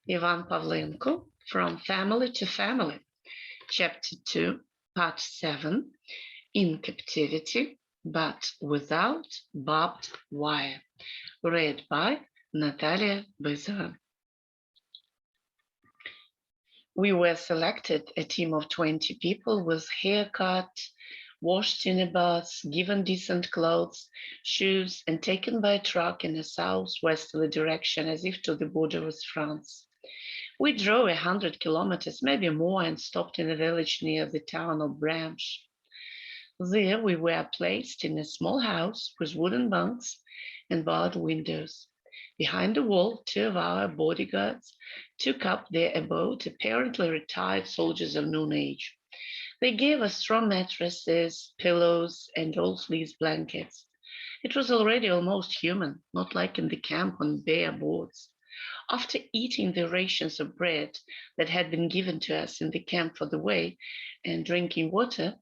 Pavlenko, From Family to Family, Chapter 2, Part 7, In Captivity, but without barbed wire. Read by Наталья Бызова. We were selected, a team of 20 people with haircut, washed in a bath, given decent clothes, shoes, and taken by a truck in a southwesterly direction as if to the border with France. We drove 100 kilometers, maybe more, and stopped in a village near the town of Branch. There we were placed in a small house with wooden bunks and barred windows. Behind the wall, 2 of our bodyguards took up their abode, apparently retired soldiers of noon age. They gave us straw mattresses, pillows, and all-fleece blankets. It was already almost human, not like in the camp on bare boards. After eating the rations of bread that had been given to us in the camp for the way and drinking water,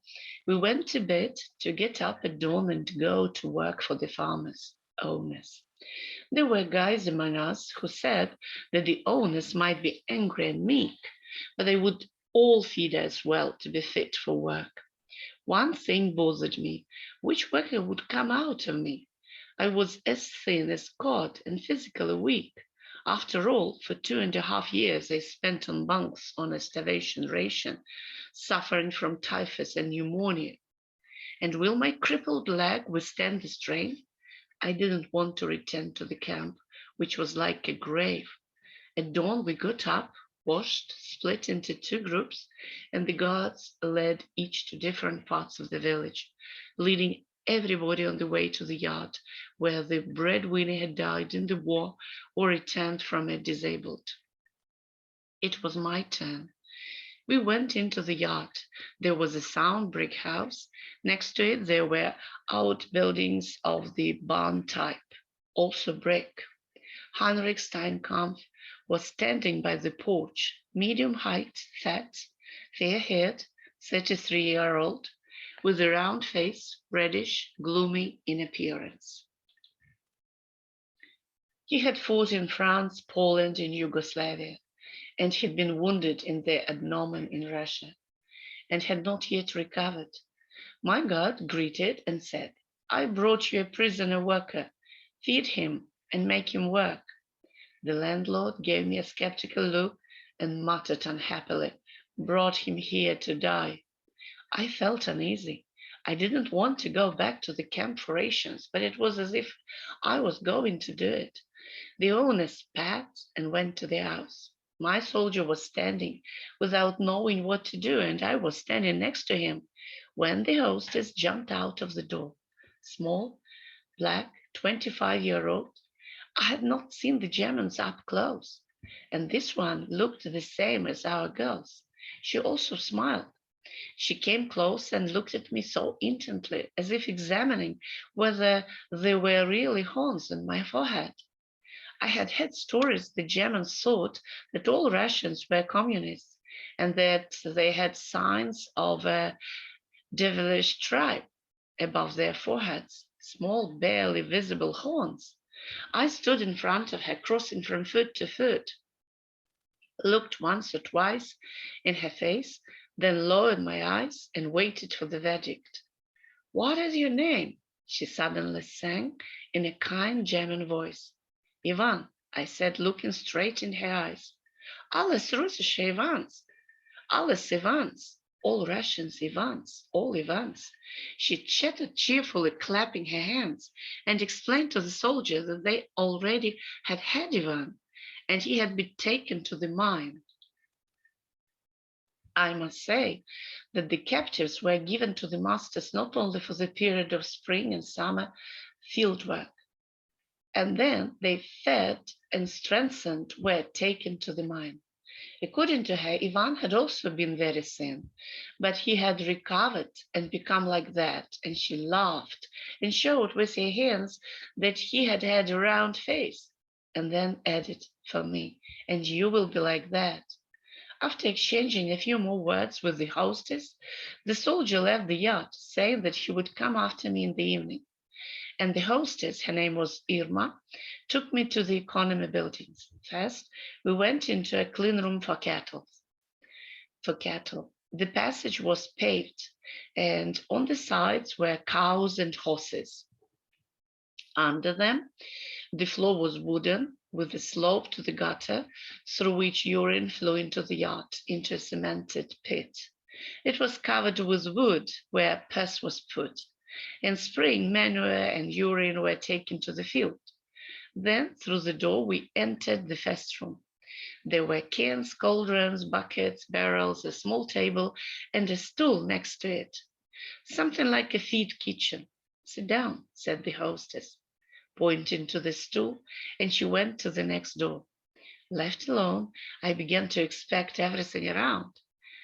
we went to bed to get up at dawn and go to work for the farmers, owners. There were guys among us who said that the owners might be angry and meek, but they would all feed as well to be fit for work. One thing bothered me: which worker would come out of me? I was as thin as cod and physically weak. After all, for 2.5 years I spent on bunks on a starvation ration, suffering from typhus and pneumonia. And will my crippled leg withstand the strain? I didn't want to return to the camp, which was like a grave. At dawn we got up, washed, split into 2 groups, and the guards led each to different parts of the village, leading everybody on the way to the yard where the breadwinner had died in the war or returned from it disabled. It was my turn. We went into the yard. There was a sound brick house. Next to it there were outbuildings of the barn type, also brick. Heinrich Steinkampf was standing by the porch, medium height, fat, fair-haired, 33-year-old, with a round face, reddish, gloomy in appearance. He had fought in France, Poland, and Yugoslavia, and had been wounded in the abdomen in Russia, and had not yet recovered. My guard greeted and said, "I brought you a prisoner worker. Feed him and make him work." The landlord gave me a skeptical look and muttered unhappily, "Brought him here to die." I felt uneasy. I didn't want to go back to the camp for rations, but it was as if I was going to do it. The owner spat and went to the house. My soldier was standing without knowing what to do, and I was standing next to him when the hostess jumped out of the door. Small, black, 25-year-old. I had not seen the Germans up close, and this one looked the same as our girls. She also smiled. She came close and looked at me so intently, as if examining whether there were really horns on my forehead. I had heard stories the Germans thought that all Russians were communists and that they had signs of a devilish tribe above their foreheads, small, barely visible horns. I stood in front of her, crossing from foot to foot, looked once or twice in her face, then lowered my eyes and waited for the verdict. "What is your name?" she suddenly sang in a kind German voice. "Ivan," I said, looking straight in her eyes. "Alles Russische Ivans, alles Ivans, all Russians Ivans, all Ivans." She chattered cheerfully, clapping her hands, and explained to the soldier that they already had had Ivan, and he had been taken to the mine. I must say that the captives were given to the masters not only for the period of spring and summer field work, and then they fed and strengthened were taken to the mine. According to her, Ivan had also been very thin, but he had recovered and become like that, and she laughed and showed with her hands that he had had a round face, and then added, "For me, and you will be like that." After exchanging a few more words with the hostess, the soldier left the yard, saying that he would come after me in the evening. and the hostess, her name was Irma, took me to the economy buildings. First, we went into a clean room for cattle. The passage was paved, and on the sides were cows and horses. Under them, the floor was wooden, with a slope to the gutter, through which urine flew into the yard, into a cemented pit. It was covered with wood, where pus was put. In spring, manure and urine were taken to the field. Then, through the door, we entered the first room. There were cans, cauldrons, buckets, barrels, a small table, and a stool next to it. Something like a feed kitchen. "Sit down," said the hostess, pointing to the stool, and she went to the next door. Left alone, I began to inspect everything around.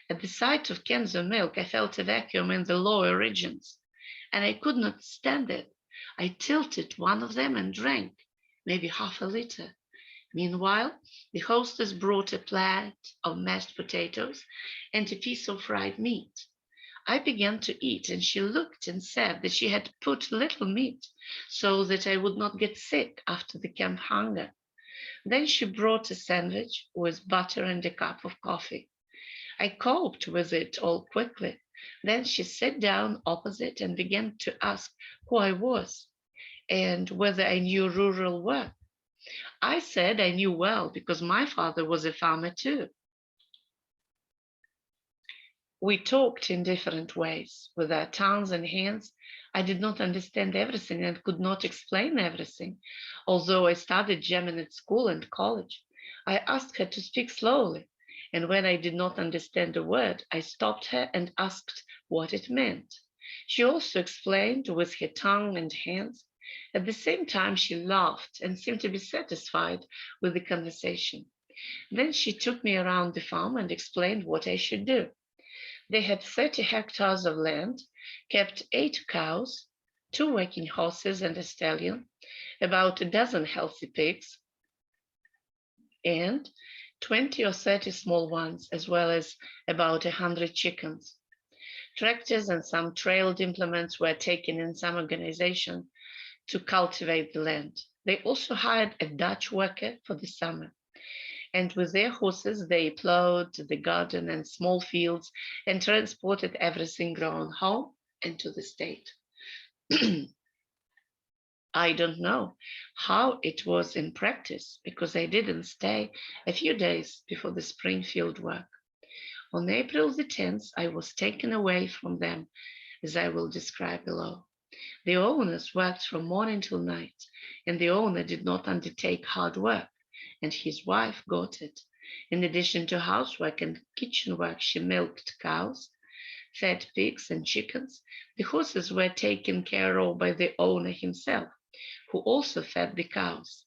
At the sight of cans of milk, I felt a vacuum in the lower regions, and I could not stand it. I tilted one of them and drank, maybe half a liter. Meanwhile, the hostess brought a plate of mashed potatoes and a piece of fried meat. I began to eat, and she looked and said that she had put little meat so that I would not get sick after the camp hunger. Then she brought a sandwich with butter and a cup of coffee. I coped with it all quickly. Then she sat down opposite and began to ask who I was and whether I knew rural work. I said I knew well because my father was a farmer too. We talked in different ways with our tongues and hands. I did not understand everything and could not explain everything. Although I studied German at school and college, I asked her to speak slowly. And when I did not understand a word, I stopped her and asked what it meant. She also explained with her tongue and hands. At the same time, she laughed and seemed to be satisfied with the conversation. Then she took me around the farm and explained what I should do. They had 30 hectares of land, kept 8 cows, 2 working horses and a stallion, about a dozen healthy pigs, and 20 or 30 small ones, as well as about 100 chickens. Tractors and some trailed implements were taken in some organization to cultivate the land. They also hired a Dutch worker for the summer. And with their horses, they plowed the garden and small fields and transported everything grown home and to the state. I don't know how it was in practice because I didn't stay a few days before the spring field work. On April the 10th, I was taken away from them, as I will describe below. The owners worked from morning till night, and the owner did not undertake hard work, and his wife got it. In addition to housework and kitchen work, she milked cows, fed pigs and chickens. The horses were taken care of by the owner himself, who also fed the cows.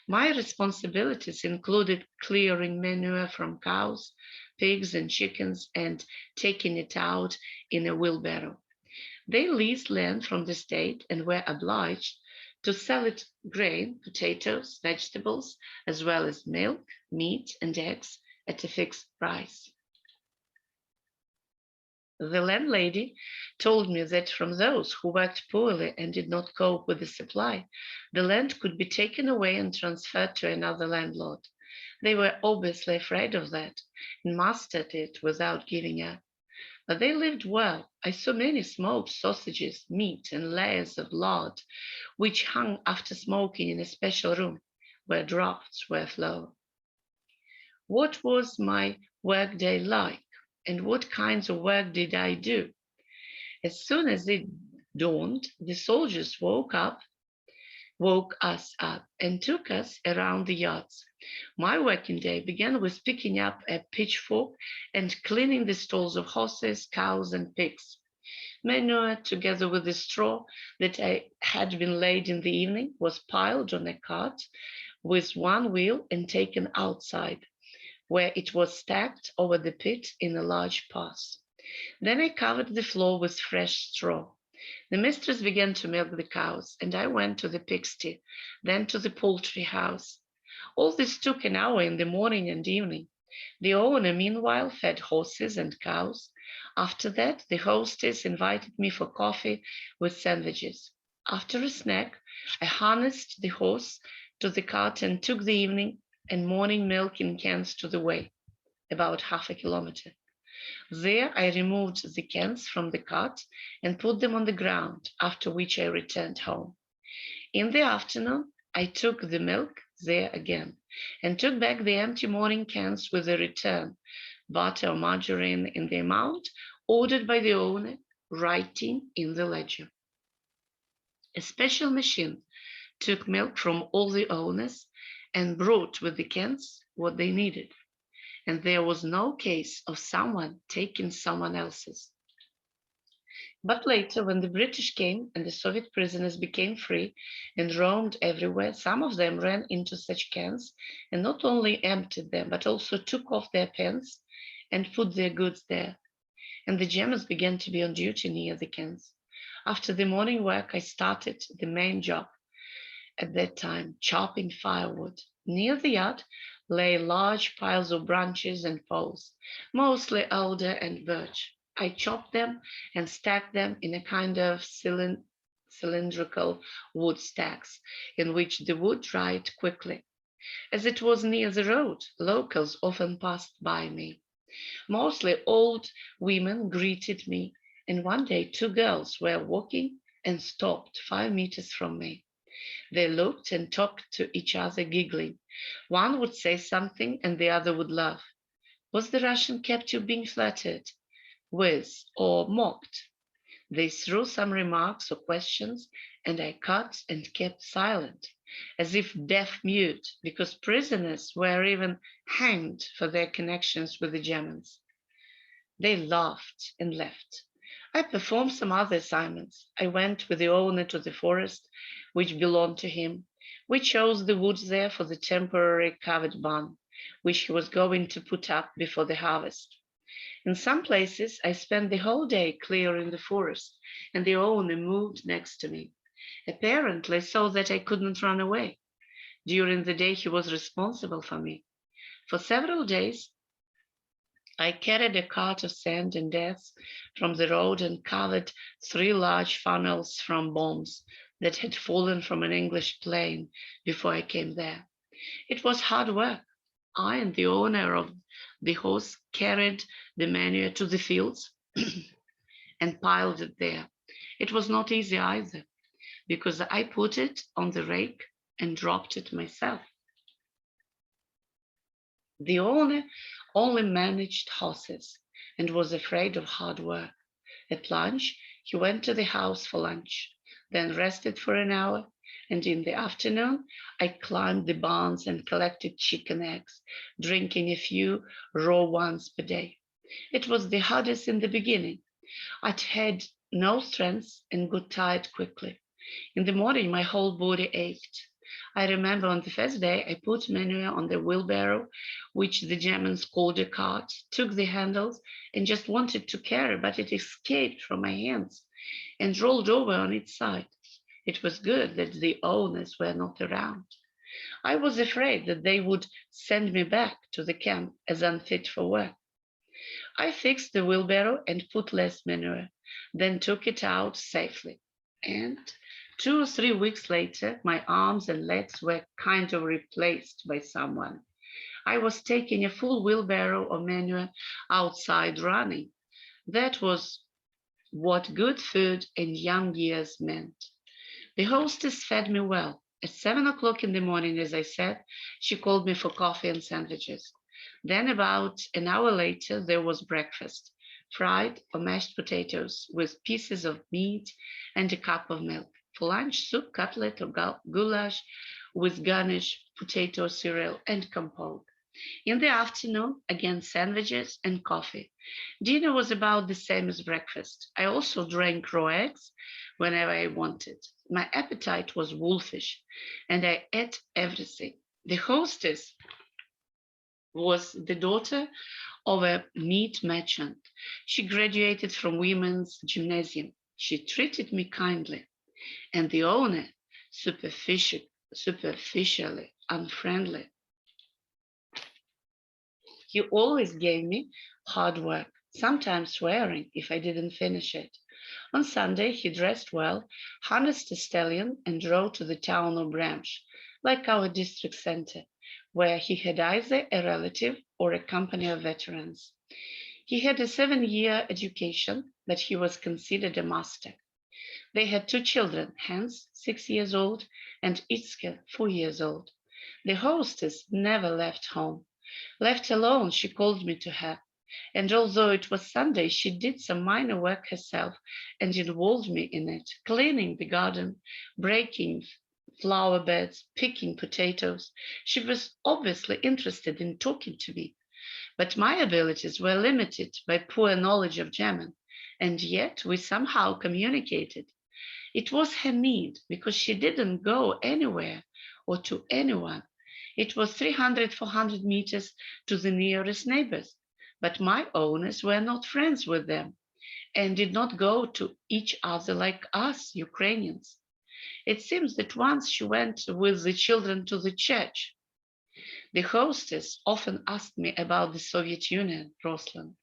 My responsibilities included clearing manure from cows, pigs, and chickens and taking it out in a wheelbarrow. They leased land from the state and were obliged to sell it grain, potatoes, vegetables, as well as milk, meat, and eggs at a fixed price. The landlady told me that from those who worked poorly and did not cope with the supply, the land could be taken away and transferred to another landlord. They were obviously afraid of that and mastered it without giving up. But they lived well. I saw many smoked sausages, meat, and layers of lard, which hung after smoking in a special room where drafts were flowing. What was my workday like, and what kinds of work did I do? As soon as it dawned, the soldiers woke us up and took us around the yards. My working day began with picking up a pitchfork and cleaning the stalls of horses, cows, and pigs. Manure, together with the straw that had been laid in the evening, was piled on a cart with one wheel and taken outside, where it was stacked over the pit in a large pass. Then I covered the floor with fresh straw. The mistress began to milk the cows, and I went to the pigsty, then to the poultry house. All this took an hour in the morning and evening. The owner, meanwhile, fed horses and cows. After that, the hostess invited me for coffee with sandwiches. After a snack, I harnessed the horse to the cart and took the evening and morning milk in cans to the way, about half a kilometer. There I removed the cans from the cart and put them on the ground, after which I returned home. In the afternoon, I took the milk there again and took back the empty morning cans with the return, butter or margarine in the amount ordered by the owner, writing in the ledger. A special machine took milk from all the owners and brought with the cans what they needed. And there was no case of someone taking someone else's. But later, when the British came and the Soviet prisoners became free and roamed everywhere, some of them ran into such cans and not only emptied them, but also took off their pants and put their goods there. And the Germans began to be on duty near the cans. After the morning work, I started the main job. At that time, chopping firewood. Near the yard lay large piles of branches and poles, mostly alder and birch. I chopped them and stacked them in a kind of cylindrical wood stacks, in which the wood dried quickly. As it was near the road, locals often passed by me. Mostly old women greeted me, and one day 2 girls were walking and stopped 5 meters from me. They looked and talked to each other, giggling. One would say something and the other would laugh. Was the Russian captive being flirted with or mocked? They threw some remarks or questions, and I cut and kept silent, as if deaf-mute, because prisoners were even hanged for their connections with the Germans. They laughed and left. I performed some other assignments. I went with the owner to the forest, which belonged to him. We chose the woods there for the temporary covered barn, which he was going to put up before the harvest. In some places, I spent the whole day clearing the forest, and the owner moved next to me, apparently so that I couldn't run away. During the day, he was responsible for me. For several days, I carried a cart of sand and earth from the road and covered 3 large funnels from bombs that had fallen from an English plane before I came there. It was hard work. I and the owner of the horse carried the manure to the fields and piled it there. It was not easy either, because I put it on the rake and dropped it myself. The owner only managed horses and was afraid of hard work. At lunch, he went to the house for lunch, then rested for an hour, and in the afternoon, I climbed the barns and collected chicken eggs, drinking a few raw ones per day. It was the hardest in the beginning. I'd had no strength and got tired quickly. In the morning, my whole body ached. I remember on the first day, I put manure on the wheelbarrow, which the Germans called a cart, took the handles, and just wanted to carry, but it escaped from my hands and rolled over on its side. It was good that the owners were not around. I was afraid that they would send me back to the camp as unfit for work. I fixed the wheelbarrow and put less manure, then took it out safely. And 2 or 3 weeks later, my arms and legs were kind of replaced by someone. I was taking a full wheelbarrow of manure outside running. That was what good food and young years meant. The hostess fed me well. At 7 o'clock in the morning, as I said, she called me for coffee and sandwiches. Then about an hour later, there was breakfast, fried or mashed potatoes with pieces of meat and a cup of milk. For lunch, soup, cutlet, or goulash with garnish, potato, cereal, and compote. In the afternoon, again sandwiches and coffee. Dinner was about the same as breakfast. I also drank raw eggs whenever I wanted. My appetite was wolfish, and I ate everything. The hostess was the daughter of a meat merchant. She graduated from women's gymnasium. She treated me kindly. And the owner, superficially unfriendly. He always gave me hard work, sometimes swearing if I didn't finish it. On Sunday, he dressed well, harnessed a stallion, and drove to the town of Bramsh, like our district center, where he had either a relative or a company of veterans. He had a 7-year education, but he was considered a master. They had 2 children, Hans, 6 years old, and Itzke, 4 years old. The hostess never left home. Left alone, she called me to her. And although it was Sunday, she did some minor work herself and involved me in it, cleaning the garden, breaking flower beds, picking potatoes. She was obviously interested in talking to me, but my abilities were limited by poor knowledge of German, and yet we somehow communicated. It was her need, because she didn't go anywhere or to anyone. It was 300, 400 meters to the nearest neighbors, but my owners were not friends with them and did not go to each other like us, Ukrainians. It seems that once she went with the children to the church. The hostess often asked me about the Soviet Union, Ruslan,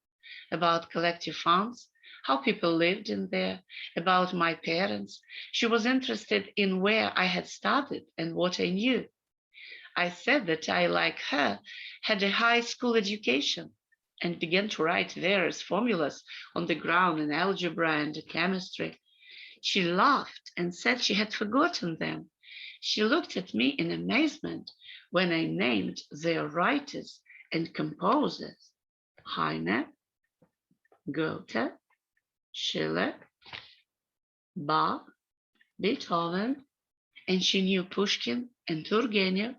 about collective funds, how people lived in there, about my parents. She was interested in where I had studied and what I knew. I said that I, like her, had a high school education and began to write various formulas on the ground in algebra and chemistry. She laughed and said she had forgotten them. She looked at me in amazement when I named their writers and composers: Heine, Goethe, Schiller, Bach, Beethoven, and she knew Pushkin and Turgenev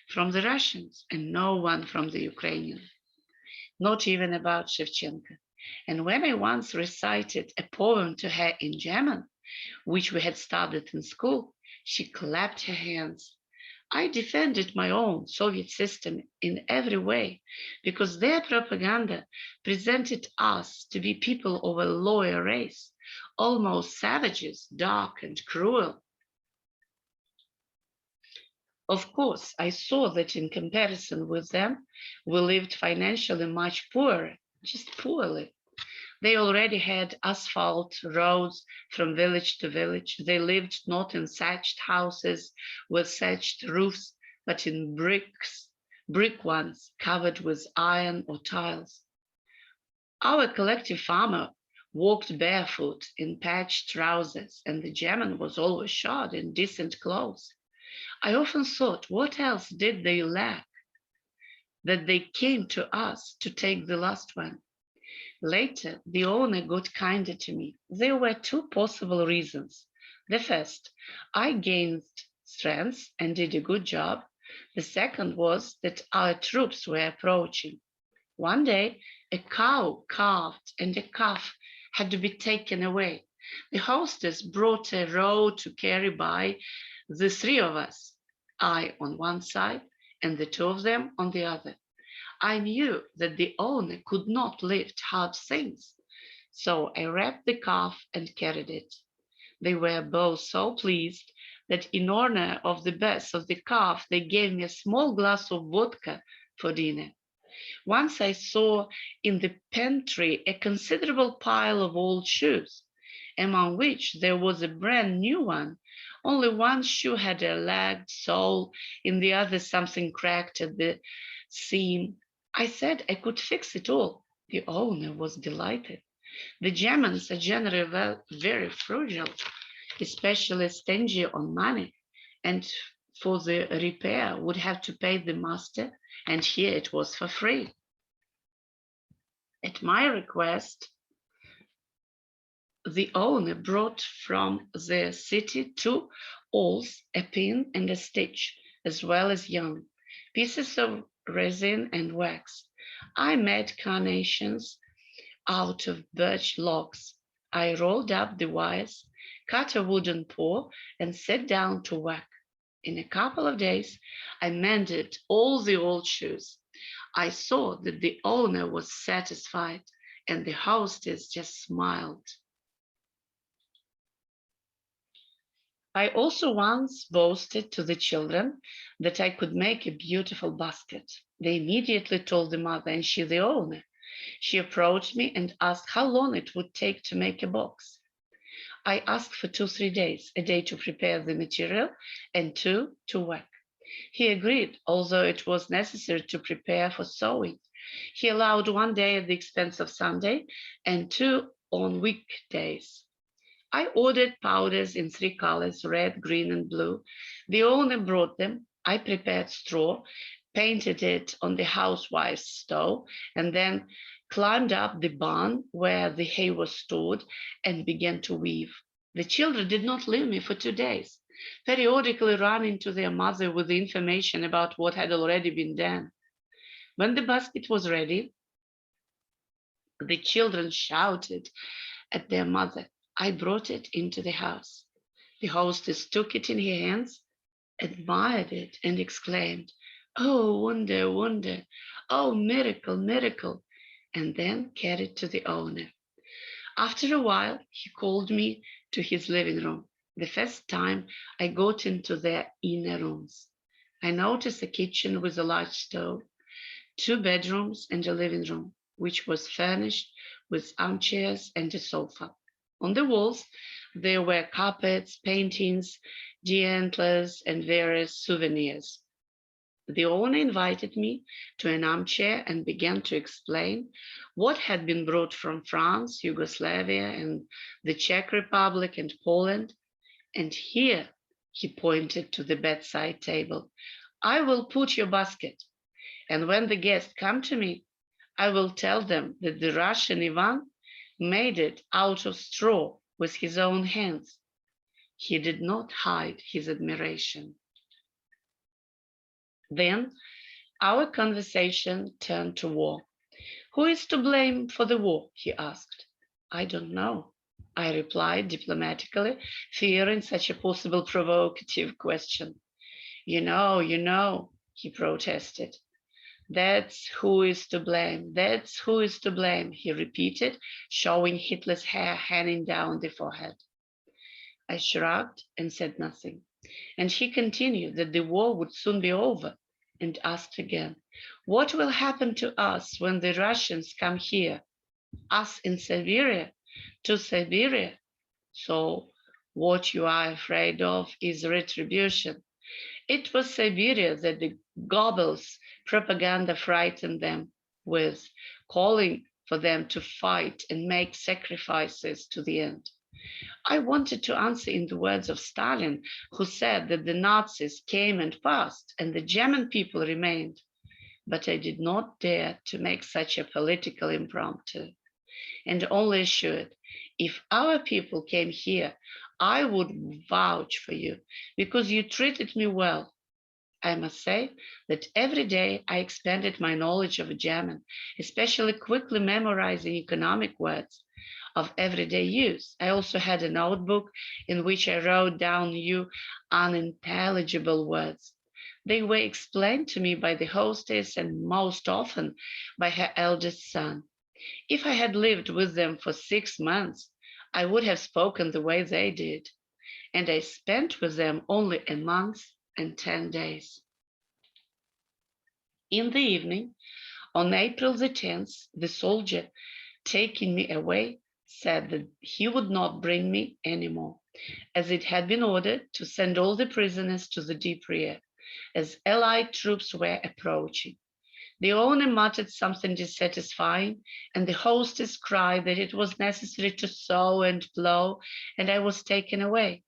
from the Russians and no one from the Ukrainian, not even about Shevchenko. And when I once recited a poem to her in German, which we had studied in school, she clapped her hands. I defended my own Soviet system in every way, because their propaganda presented us to be people of a lower race, almost savages, dark and cruel. Of course, I saw that in comparison with them, we lived financially much poorer, just poorly. They already had asphalt roads from village to village. They lived not in thatched houses with thatched roofs, but in brick ones covered with iron or tiles. Our collective farmer walked barefoot in patched trousers, and the German was always shod in decent clothes. I often thought, what else did they lack, that they came to us to take the last one? Later, the owner got kinder to me. There were 2 possible reasons. The first, I gained strength and did a good job. The second was that our troops were approaching. One day, a cow calved and a calf had to be taken away. The hostess brought a row to carry by the 3 of us, I on one side and the 2 of them on the other. I knew that the owner could not lift hard things, so I wrapped the calf and carried it. They were both so pleased that in honor of the birth of the calf, they gave me a small glass of vodka for dinner. Once I saw in the pantry a considerable pile of old shoes, among which there was a brand new one. Only one shoe had a lagged sole, in the other something cracked at the seam. I said I could fix it all. The owner was delighted. The Germans are generally very frugal, especially stingy on money, and for the repair would have to pay the master, and here it was for free. At my request, the owner brought from the city 2 awls, a pin and a stitch, as well as yarn, pieces of resin and wax. I made carnations out of birch logs. I rolled up the wires, cut a wooden paw, and sat down to work. In a couple of days, I mended all the old shoes. I saw that the owner was satisfied, and the hostess just smiled. I also once boasted to the children that I could make a beautiful basket. They immediately told the mother, and she the owner. She approached me and asked how long it would take to make a box. I asked for 2-3 days, a day to prepare the material and 2 to work. He agreed, although it was necessary to prepare for sewing. He allowed 1 day at the expense of Sunday and 2 on weekdays. I ordered powders in 3 colors, red, green, and blue. The owner brought them. I prepared straw, painted it on the housewife's stove, and then climbed up the barn where the hay was stored and began to weave. The children did not leave me for 2 days, periodically running to their mother with the information about what had already been done. When the basket was ready, the children shouted at their mother. I brought it into the house. The hostess took it in her hands, admired it, and exclaimed, "Oh, wonder, wonder! Oh, miracle, miracle!" and then carried to the owner. After a while, he called me to his living room. The first time I got into their inner rooms. I noticed a kitchen with a large stove, 2 bedrooms and a living room, which was furnished with armchairs and a sofa. On the walls, there were carpets, paintings, deer antlers, and various souvenirs. The owner invited me to an armchair and began to explain what had been brought from France, Yugoslavia, and the Czech Republic and Poland. And here, he pointed to the bedside table, I will put your basket. And when the guests come to me, I will tell them that the Russian Ivan made it out of straw with his own hands. He did not hide his admiration. Then our conversation turned to war. Who is to blame for the war? He asked. I don't know, I replied diplomatically, fearing such a possible provocative question. You know, he protested. That's who is to blame, that's who is to blame, he repeated, showing Hitler's hair hanging down the forehead. I shrugged and said nothing, and he continued that the war would soon be over, and asked again, what will happen to us when the Russians come here? Us in Siberia? To Siberia? So what you are afraid of is retribution. It was Siberia that the Goebbels propaganda frightened them with, calling for them to fight and make sacrifices to the end. I wanted to answer in the words of Stalin, who said that the Nazis came and passed and the German people remained, but I did not dare to make such a political impromptu, and only assured, if our people came here, I would vouch for you because you treated me well. I must say that every day I expanded my knowledge of German, especially quickly memorizing economic words of everyday use. I also had a notebook in which I wrote down new unintelligible words. They were explained to me by the hostess and most often by her eldest son. If I had lived with them for 6 months, I would have spoken the way they did, and I spent with them only a month and 10 days. In the evening, on April the 10th, the soldier taking me away said that he would not bring me anymore, as it had been ordered to send all the prisoners to the deep rear, as Allied troops were approaching. The owner muttered something dissatisfying, and the hostess cried that it was necessary to sew and blow, and I was taken away.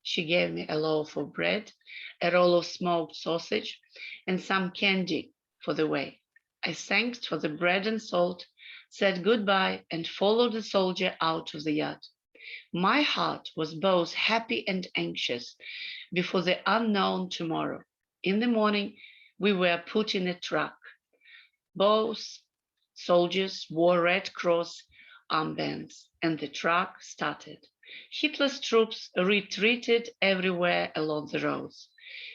She gave me a loaf of bread, a roll of smoked sausage, and some candy for the way. I thanked for the bread and salt, said goodbye, and followed the soldier out of the yard. My heart was both happy and anxious before the unknown tomorrow. In the morning, we were put in a truck. Both soldiers wore Red Cross armbands, and the truck started. Hitler's troops retreated everywhere along the roads.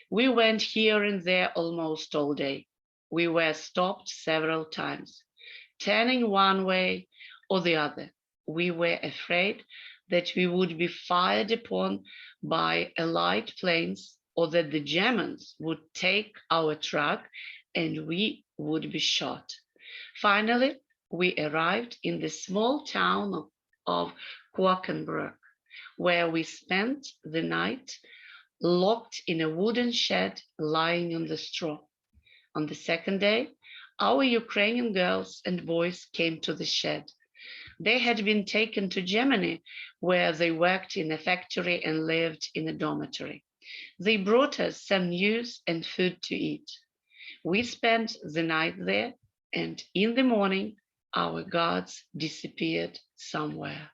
We went here and there almost all day. We were stopped several times, turning one way or the other. We were afraid that we would be fired upon by Allied planes or that the Germans would take our truck and we would be shot. Finally, we arrived in the small town of Quakenbrück. where we spent the night locked in a wooden shed lying on the straw. On the second day, our Ukrainian girls and boys came to the shed. They had been taken to Germany, where they worked in a factory and lived in a dormitory. They brought us some news and food to eat. We spent the night there, and in the morning, our gods disappeared somewhere.